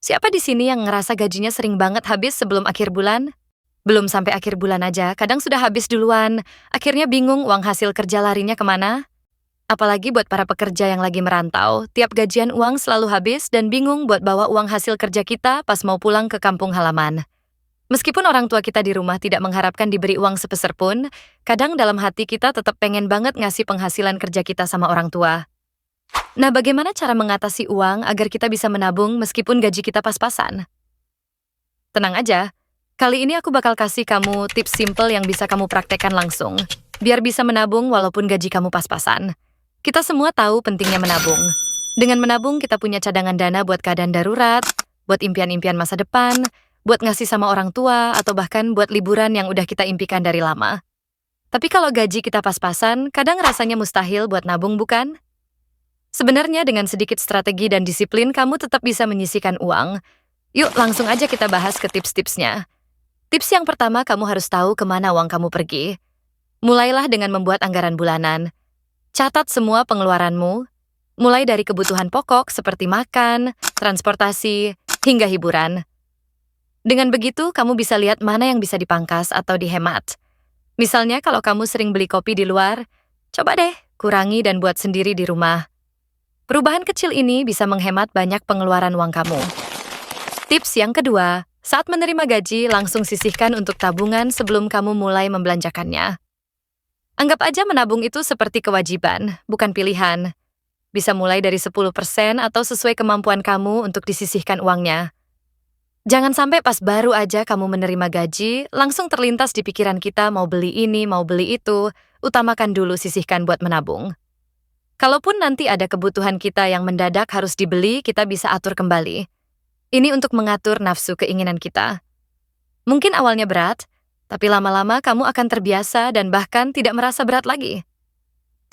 Siapa di sini yang ngerasa gajinya sering banget habis sebelum akhir bulan? Belum sampai akhir bulan aja, kadang sudah habis duluan. Akhirnya bingung uang hasil kerja larinya kemana? Apalagi buat para pekerja yang lagi merantau, tiap gajian uang selalu habis dan bingung buat bawa uang hasil kerja kita pas mau pulang ke kampung halaman. Meskipun orang tua kita di rumah tidak mengharapkan diberi uang sepeser pun, kadang dalam hati kita tetap pengen banget ngasih penghasilan kerja kita sama orang tua. Nah, bagaimana cara mengatasi uang agar kita bisa menabung meskipun gaji kita pas-pasan? Tenang aja, kali ini aku bakal kasih kamu tips simple yang bisa kamu praktekkan langsung, biar bisa menabung walaupun gaji kamu pas-pasan. Kita semua tahu pentingnya menabung. Dengan menabung, kita punya cadangan dana buat keadaan darurat, buat impian-impian masa depan, buat ngasih sama orang tua, atau bahkan buat liburan yang udah kita impikan dari lama. Tapi kalau gaji kita pas-pasan, kadang rasanya mustahil buat nabung, bukan? Sebenarnya dengan sedikit strategi dan disiplin, kamu tetap bisa menyisihkan uang. Yuk, langsung aja kita bahas ke tips-tipsnya. Tips yang pertama, kamu harus tahu kemana uang kamu pergi. Mulailah dengan membuat anggaran bulanan. Catat semua pengeluaranmu, mulai dari kebutuhan pokok seperti makan, transportasi, hingga hiburan. Dengan begitu, kamu bisa lihat mana yang bisa dipangkas atau dihemat. Misalnya, kalau kamu sering beli kopi di luar, coba deh kurangi dan buat sendiri di rumah. Perubahan kecil ini bisa menghemat banyak pengeluaran uang kamu. Tips yang kedua, saat menerima gaji, langsung sisihkan untuk tabungan sebelum kamu mulai membelanjakannya. Anggap aja menabung itu seperti kewajiban, bukan pilihan. Bisa mulai dari 10% atau sesuai kemampuan kamu untuk disisihkan uangnya. Jangan sampai pas baru aja kamu menerima gaji, langsung terlintas di pikiran kita mau beli ini, mau beli itu, utamakan dulu sisihkan buat menabung. Kalaupun nanti ada kebutuhan kita yang mendadak harus dibeli, kita bisa atur kembali. Ini untuk mengatur nafsu keinginan kita. Mungkin awalnya berat, tapi lama-lama kamu akan terbiasa dan bahkan tidak merasa berat lagi.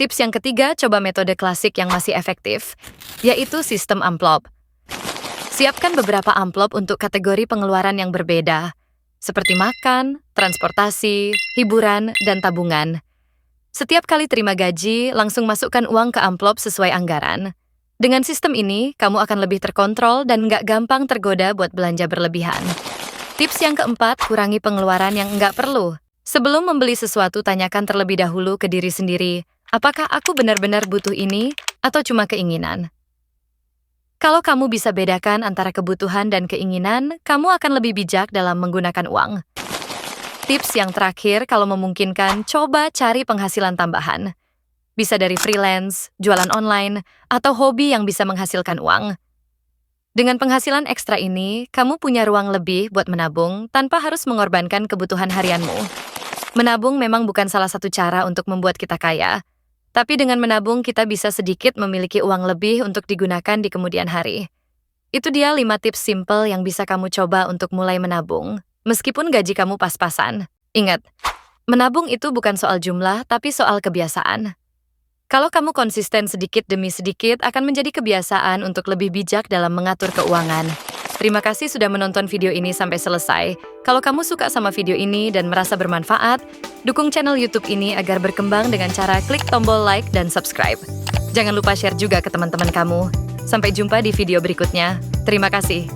Tips yang ketiga, coba metode klasik yang masih efektif, yaitu sistem amplop. Siapkan beberapa amplop untuk kategori pengeluaran yang berbeda, seperti makan, transportasi, hiburan, dan tabungan. Setiap kali terima gaji, langsung masukkan uang ke amplop sesuai anggaran. Dengan sistem ini, kamu akan lebih terkontrol dan nggak gampang tergoda buat belanja berlebihan. Tips yang keempat, kurangi pengeluaran yang nggak perlu. Sebelum membeli sesuatu, tanyakan terlebih dahulu ke diri sendiri, apakah aku benar-benar butuh ini atau cuma keinginan? Kalau kamu bisa bedakan antara kebutuhan dan keinginan, kamu akan lebih bijak dalam menggunakan uang. Tips yang terakhir, kalau memungkinkan, coba cari penghasilan tambahan. Bisa dari freelance, jualan online, atau hobi yang bisa menghasilkan uang. Dengan penghasilan ekstra ini, kamu punya ruang lebih buat menabung tanpa harus mengorbankan kebutuhan harianmu. Menabung memang bukan salah satu cara untuk membuat kita kaya, tapi dengan menabung kita bisa sedikit memiliki uang lebih untuk digunakan di kemudian hari. Itu dia 5 tips simple yang bisa kamu coba untuk mulai menabung. Meskipun gaji kamu pas-pasan, ingat, menabung itu bukan soal jumlah, tapi soal kebiasaan. Kalau kamu konsisten sedikit demi sedikit, akan menjadi kebiasaan untuk lebih bijak dalam mengatur keuangan. Terima kasih sudah menonton video ini sampai selesai. Kalau kamu suka sama video ini dan merasa bermanfaat, dukung channel YouTube ini agar berkembang dengan cara klik tombol like dan subscribe. Jangan lupa share juga ke teman-teman kamu. Sampai jumpa di video berikutnya. Terima kasih.